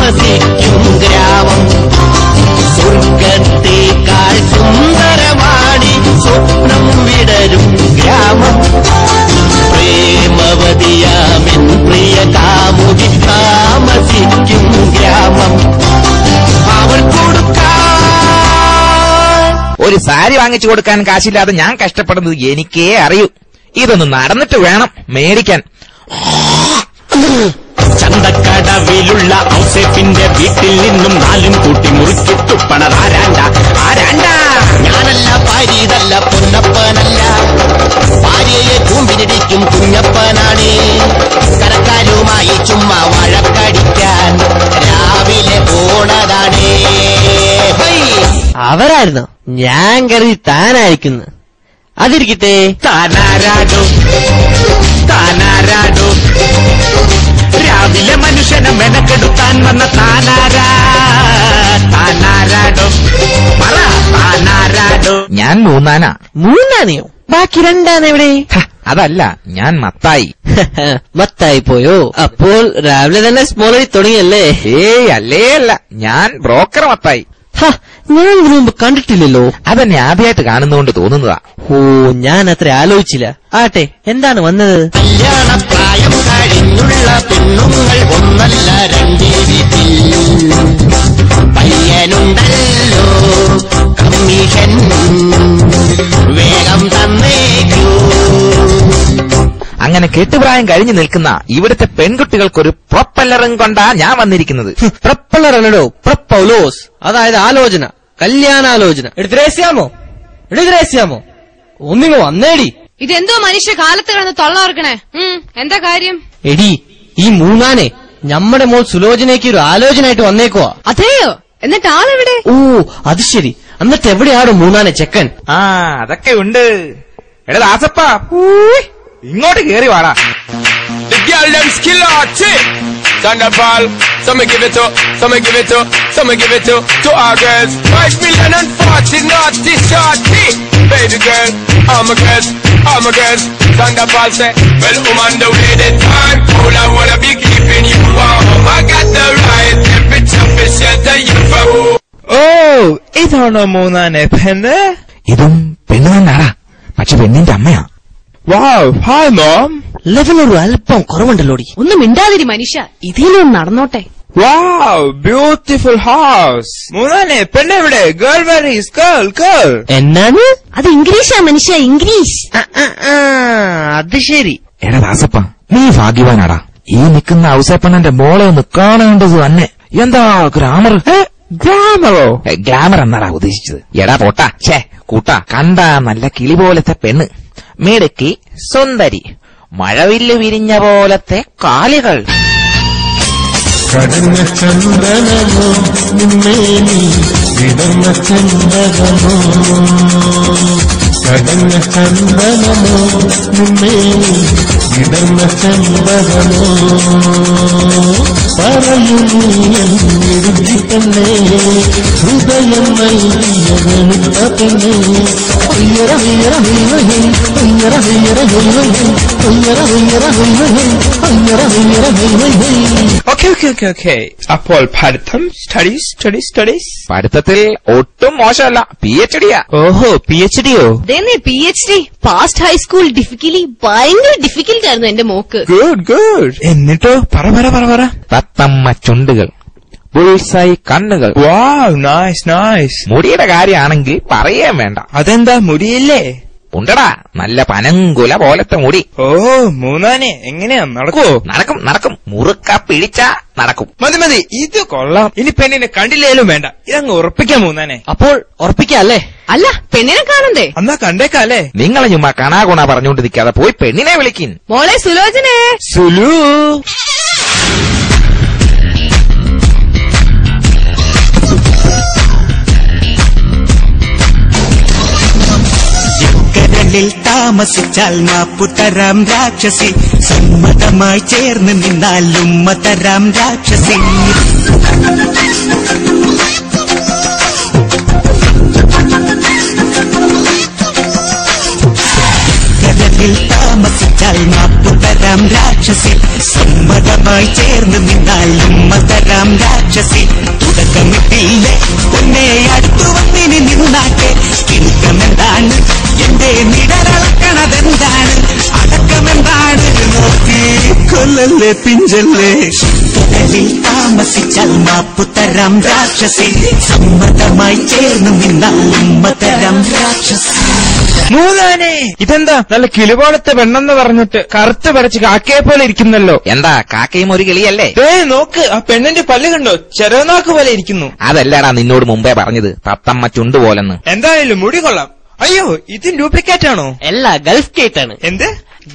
താമസിക്കും ഗ്രാമം. സ്വർഗത്തേക്കാൾ സുന്ദരമാണി സ്വപ്നം വിടരും ഗ്രാമം. പ്രേമവതിയാമിൻ പ്രിയ കാമുകി താമസിക്കും ഗ്രാമം. അവൾ കൊടുക്കാൻ ഒരു സാരി വാങ്ങിച്ചു കൊടുക്കാൻ കാശില്ലാതെ ഞാൻ കഷ്ടപ്പെടുന്നത് എനിക്കേ അറിയൂ. ഇതൊന്ന് നടന്നിട്ട് വേണം മേടിക്കാൻ. ചന്തക്കടവിലുള്ള ഔസേപ്പിന്റെ വീട്ടിൽ നിന്നും 4 കൂട്ടി മുറിച്ചിട്ടു പണതാരാണ്ട ആരാണ്ട. ഞാനല്ല പാരീതല്ല പൊന്നപ്പനല്ല, ഭാര്യയെ കൂമ്പിനിടിക്കും കുഞ്ഞപ്പനാണ്. കരക്കാരുമായി ചുമ്മാ വഴക്കടിക്കാൻ രാവിലെ പോണതാണ്. അവരായിരുന്നോ? ഞാൻ കരുതി താനായിരിക്കുന്നു. അതിരിക്കട്ടെ. താനാരാടോ താനാരാടോ, രാവിലെ മനുഷ്യനെ മെനക്കെടുത്താൻ വന്ന താനാരാ താനാരാടോ, പറ താനാരാടോ. ഞാൻ മൂന്നാനാ. മൂന്നാനയോ? ബാക്കി 2 എവിടെ? അതല്ല, ഞാൻ മത്തായി. മത്തായി പോയോ? അപ്പോൾ രാവിലെ തന്നെ സ്മോളി തുടങ്ങിയല്ലേ? ഏയ് അല്ലേ അല്ല, ഞാൻ ബ്രോക്കർ മത്തായി. ഞാൻ ഇതിനു മുമ്പ് കണ്ടിട്ടില്ലല്ലോ. അതെന്നെ ആദ്യമായിട്ട് കാണുന്നതുകൊണ്ട് തോന്നുന്നതാ. ഓ, ഞാൻ അത്ര ആലോചിച്ചില്ല. ആട്ടെ, എന്താണ് വന്നത്? കല്യാണപ്രായം കഴിഞ്ഞുള്ള പെണ്ണുങ്ങൾ ഒന്നല്ല 2 വീട്ടിൽ. പയ്യനുണ്ടല്ലോ കമ്മീഷൻ, വേഗം തന്നേക്കൂ. അങ്ങനെ കെട്ടുപ്രായം കഴിഞ്ഞു നിൽക്കുന്ന ഇവിടുത്തെ പെൺകുട്ടികൾക്കൊരു പ്രൊപ്പല്ലറും കൊണ്ടാ ഞാൻ വന്നിരിക്കുന്നത്. പ്രപ്പല്ലർ അല്ലടോ, പ്രപ്പൗലോസ്. അതായത് ആലോചന, കല്യാണാലോചന. എടുത്തിരേസ്യാമോ ഒന്നിങ്ങ് വന്നേടി. ഇതെന്തോ മനുഷ്യ കാലത്ത് കിടന്ന് തൊള്ളവർക്കണേ. എന്താ കാര്യം? എടി, ഈ മൂന്നാനെ നമ്മുടെ മോൾ സുലോചനയ്ക്ക് ഒരു ആലോചനയായിട്ട് വന്നേക്കുവാ. അതെയോ? എന്നിട്ട് ആളെവിടെ? ഓ, അത് ശരി. എന്നിട്ട് എവിടെയാണോ മൂന്നാനെ ചെക്കൻ? അതൊക്കെ ഉണ്ട്. എടാ ദാസപ്പ, ഇങ്ങോട്ട് കേറി വാടാ. The girl them skill out Thunderball, some give it to, some give it to, some give it to our girls. 5,040,000 naughty shorty. Baby girl, all my girls, Thunderball say, well, on the way the time, all I wanna be keeping you warm. I got the right temperature for shelter you for who. Oh, ഇതാണോ മൂന്നാനെ പെണ്ണ്? ഇതും പെണ്ണ് തന്നെയാടാ, പക്ഷെ പെണ്ണിന്റെ അമ്മയാ. Wow, hi mom. ലെവലൊരു അല്പം കുറവുണ്ടല്ലോടി. ഒന്നും മിണ്ടാതിരി മനുഷ്യ, ഇതിലും നടന്നോട്ടെ. Wow, beautiful house. മൂന്നാനെ പെണ്ണ് എവിടെ? Girl where is girl? എന്നാണ്? അത് ഇംഗ്ലീഷാ മനുഷ്യ, ഇംഗ്ലീഷ്. അത് ശരി. എടാ ദാസപ്പ, നീ ഭാഗ്യവാനാടാ. ഈ നിൽക്കുന്ന ഔസേപ്പണ്ണന്റെ മോളെ ഒന്ന് കാണേണ്ടത് തന്നെ. എന്താ ഗ്രാമർ? ഗ്ലാമറോ? ഗ്ലാമർ എന്നാടാ ഉദ്ദേശിച്ചത്. എടാ പോട്ടാ, കൂട്ടാ, കണ്ടാ നല്ല കിളി പോലത്തെ പെണ്ണ്, മിടുക്കി, സുന്ദരി, മഴവില്ല് വിരിഞ്ഞ പോലത്തെ കാലുകൾ. കടന്ന ചന്ദനമോ നിന്നേനി വിടർന്ന ചന്ദനമോ, കടന്ന ചന്ദനമോ നിന്നേനി വിടർന്ന ചന്ദനമോ, പറയൂ നീ തന്നെ ഹൃദയം നൽകിയ വെളുത്ത പെണ്ണേ. Okay. അപ്പോൾ പഠിത്തം സ്റ്റഡീസ് പഠിത്തത്തിൽ ഒട്ടും മോശമല്ല, PhD. ഓഹോ, PhD-യോ? PhD പാസ്റ്റ് ഹൈസ്കൂൾ ഭയങ്കര ഡിഫിക്കൽട്ട് ആയിരുന്നു എന്റെ മോക്ക്. ഗുഡ്. എന്നിട്ടോ? പറ. തത്തമ്മ ചുണ്ടുകൾ, ബുൾസായി കണ്ണുകൾ. വാവ്, നൈസ്. മുടിയുടെ കാര്യമാണെങ്കിൽ പറയേ വേണ്ട. അതെന്താ, മുടിയില്ലേ? ഉണ്ടടാ, നല്ല പനങ്കുല പോലത്തെ മുടി. ഓ, മൂന്നാനെ എങ്ങനെയാ നടക്കുവോ? നടക്കും. മുറുക്ക പിടിച്ച നടക്കും. മതി, ഇത് കൊള്ളാം. ഇനി പെണ്ണിനെ കണ്ടില്ലേലും വേണ്ട, ഇതങ്ങ് ഉറപ്പിക്കാം മൂന്നാനെ. അപ്പോൾ ഉറപ്പിക്കല്ലേ? അല്ല, പെണ്ണിനെ കാണണ്ടേ? എന്നാ കണ്ടേക്കാല്ലേ? നിങ്ങളെ ചുമ്മാ കണാകുണ പറഞ്ഞുകൊണ്ട് നിൽക്കാതെ പോയി പെണ്ണിനെ വിളിക്കിൻ. മോളെ സുലോചനെ. സുലു. കരളിൽ താമസിച്ചാൽ മാപ്പുതരാം രാക്ഷസി, സമ്മതമായി ചേർന്ന് നിന്നാൽ ഉമ്മതരാം രാക്ഷസി. കരളിൽ താമസിച്ചാൽ മാപ്പുതരാം രാക്ഷസി, സമ്മതമായി ചേർന്ന് നിന്നാൽ ഉമ്മതരാം മുമ്മതരാം രാക്ഷസി. തുടക്കമിട്ടില്ലേ പൊന്നെ അടുത്തു വന്നിനി നിന്നാട്ടെ. കിണുക്കമെന്താണ് എന്റെ നിഴലളക്കണതെന്താണ്? അടക്കമെന്താണ് നോക്കി കൊല്ലല്ലേ പിഞ്ചല്ലേ. കടലിൽ താമസിച്ചാൽ മാപ്പുതരാം രാക്ഷസി. സമ്മതമായി ചേർന്ന് നിന്നാൽ ഉമ്മതരാം രാക്ഷസി. മൂന്നാനെ ഇതെന്താ നല്ല കിളിപോളത്തെ പെണ്ണെന്ന് പറഞ്ഞിട്ട് കറുത്ത് പരച്ച് കാക്കയെ പോലെ ഇരിക്കുന്നല്ലോ. എന്താ കാക്കയും ഒരു കിളിയല്ലേ? നോക്ക് ആ പെണ്ണിന്റെ പല്ല് കണ്ടോ, ചെറുനാക്ക് പോലെ ഇരിക്കുന്നു. അതല്ലടാ നിന്നോട് മുമ്പേ പറഞ്ഞത് തത്തമ്മ ചുണ്ട് പോലെന്ന്. എന്തായാലും മുടി കൊള്ളാം. അയ്യോ ഇത് ഡ്യൂപ്ലിക്കേറ്റ് ആണോ? അല്ല, ഗൾഫ് ഗേറ്റ് ആണ്. എന്ത്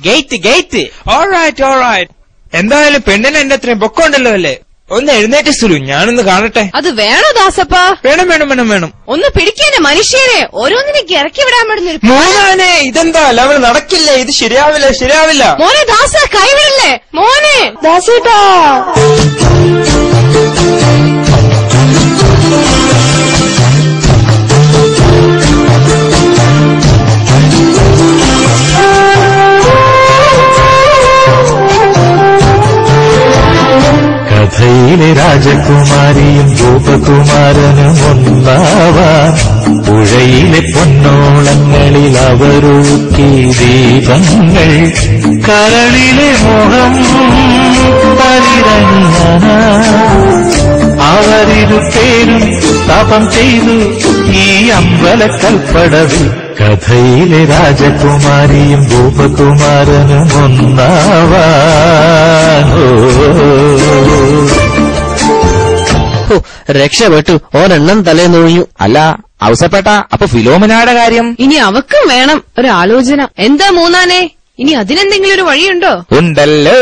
ഗേറ്റ്? ഓൾറൈറ്റ്. എന്തായാലും പെണ്ണിന് എന്റെ അത്രയും പൊക്കമുണ്ടല്ലോ അല്ലേ? ഒന്ന് എഴുന്നേറ്റ് സുലു, ഞാനൊന്ന് കാണട്ടെ. അത് വേണോ ദാസപ്പ? വേണം. ഒന്ന് പിടിക്കാനെ മനുഷ്യരെ, ഓരോന്നിനേക്ക് ഇറക്കി വിടാൻ പാടുന്ന. മോനെ ഇതെന്താ ലെവൽ നടക്കില്ലേ, ഇത് ശരിയാവില്ല. മോനെ ദാസ കൈവിടല്ലേ മോനെ. ദാസേട്ടാ കഥയിലെ രാജകുമാരിയും ഗോപകുമാരനും ഒന്നാവാൻ പുഴയിലെ പൊന്നോളങ്ങളിൽ അവരൊഴുക്കി ദീപങ്ങൾ. കരളിലെ മോഹം പരിരണിയാന അവരിരുപേരും തപം ചെയ്തു ഈ അമ്പലക്കൽപ്പടവിൽ. കഥയിലെ രാജകുമാരിയും ഗോപകുമാരനും ഒന്നാവാനോ. രക്ഷപ്പെട്ടു, ഒരെണ്ണം തലേന്നൊഴിഞ്ഞു. അല്ല ഔസപ്പേട്ട, അപ്പൊ ഫിലോമിനയുടെ കാര്യം? ഇനി അവക്കും വേണം ഒരു ആലോചന. എന്താ മൂന്നാനെ, ഇനി അതിനെന്തെങ്കിലും ഒരു വഴിയുണ്ടോ? ഉണ്ടല്ലോ,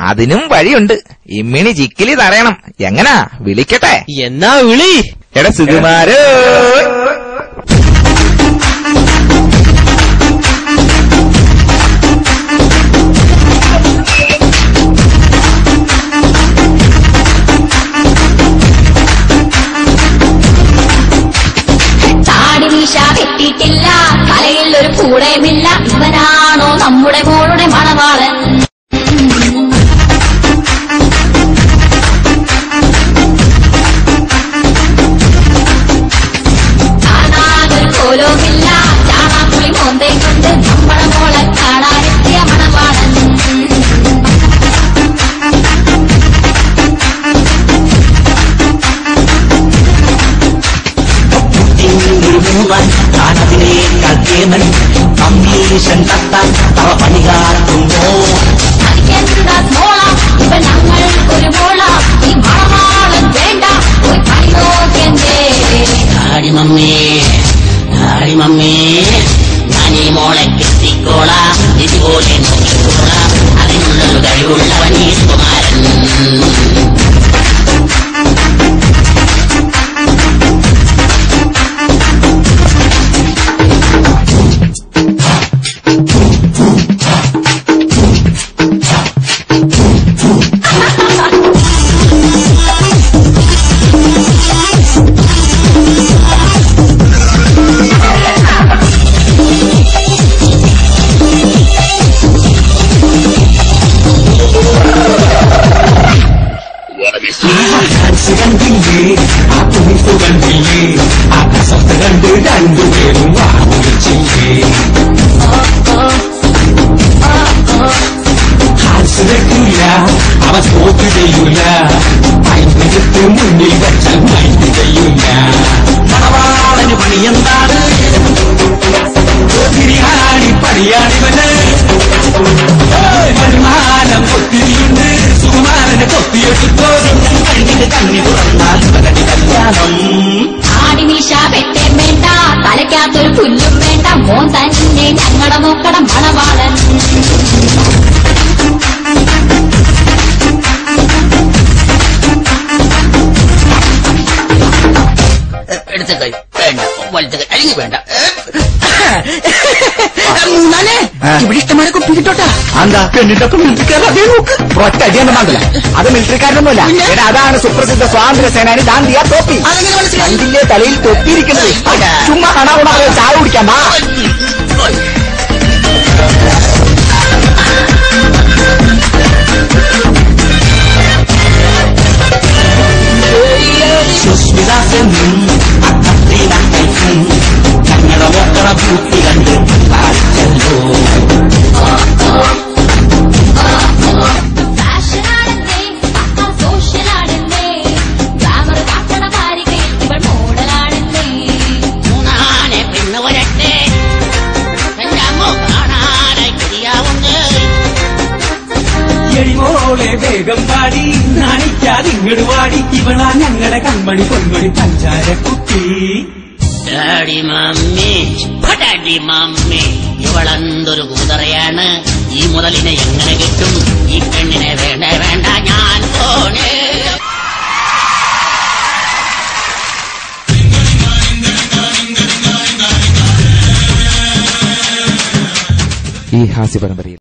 അതിനും വഴിയുണ്ട്. ഇമ്മിണി ചിക്കിലി തറയണം. എങ്ങനാ, വിളിക്കട്ടെ? എന്നാ വിളി. എടാ സുകുമാരോ. വെട്ടിയിട്ടില്ല, തലയിൽ ഒരു പൂടയുമില്ല. ഇവനാണോ നമ്മുടെ മോളുടെ മണവാളൻ? കാണാനൊരു കോലവുമില്ല, ചാണാപ്പുളി മോന്തേ കൊണ്ട് നമ്മുടെ മോളെ കാണാനെത്തിയ മണവാളൻ. കാണതിനേക്കാൾ കേമൻ അമ്മീഷൻ തത്താൻ തവ പണികാട്ടുമ്പോ. എനിക്കെന്താ മോള, ഇവ ഞങ്ങൾക്കൊരു മോള. ഈ മണവാളൻ വേണ്ട, പോയി പണി നോക്കെന്തേ. മമ്മേ ഞാനീ മോളെ കെട്ടിക്കോളാം, ഇതുപോലെ നോക്കിക്കോളാം. അതിനുള്ളൊരു കഴിവുള്ളവൻ ഈ കുമാരൻ. അവൻ സ്പോക്ക് ചെയ്യൂല, പൈപ്പിട്ട് മുന്നിൽ വെച്ചാൽ മൈൻഡ് ചെയ്യൂല. മണവാളന് പണിയെന്താണ്? ബിരിയാണി പണിയാണിവന്. വരുമാനം ഒത്തിരിയുണ്ട്, സുകുമാരന് കൊത്തിയെടുത്തോ. കഴിഞ്ഞിട്ട് കണ്ണി തുറന്നാൽ മകന്റെ കല്യാണം. ആടിമീശ വെട്ടേം വേണ്ട, തലയ്ക്കകത്തൊരു പുല്ലും വേണ്ട. മോൻ തന്നെ ഞങ്ങളുടെ നോക്കണം മണവാളൻ. എടുത്ത കൈ വേണ്ട, വലുത്ത കൈ അല്ലെങ്കിൽ വേണ്ട. ഇവിടെ ഇഷ്ടമാരെ കുപ്പി കിട്ടോട്ടാ. എന്താ പെണ്ണിന്റെ ഒക്കെ മിലിറ്ററിക്കാരൻ അതേ നോക്ക്. ഒറ്റ അടിയൊന്നും വേണ്ടല്ല, അത് മിലിറ്ററിക്കാരനൊന്നുമല്ല. അതാണ് സുപ്രസിദ്ധ സ്വാതന്ത്ര്യ സേനാനി ഗാന്ധിയ തൊപ്പി. രണ്ടിന്റെ തലയിൽ തൊപ്പിയിരിക്കുന്നത്. ചുമ്മാ കാണാവുന്ന ചായ കുടിക്കാം. തിളങ്ങും ഞങ്ങളുടെ മക്കള പൂത്തി കണ്ട് കാണിച്ചല്ലോ. എളിമോളെ വേഗം പാടി നാണിക്കാതിങ്ങട് വാടി ഇവളാ ഞങ്ങളുടെ കൺമണി പൊന്മണി പഞ്ചാര കുട്ടി. ഡാഡി മമ്മി ഇവളെന്തൊരു കൂതറയാണ്. ഈ മുതലിനെ എങ്ങനെ കിട്ടും? ഈ പെണ്ണിനെ വേണ്ട വേണ്ട ഞാൻ പോണേ. ഈ ഹാസ്യ പരമ്പരയിൽ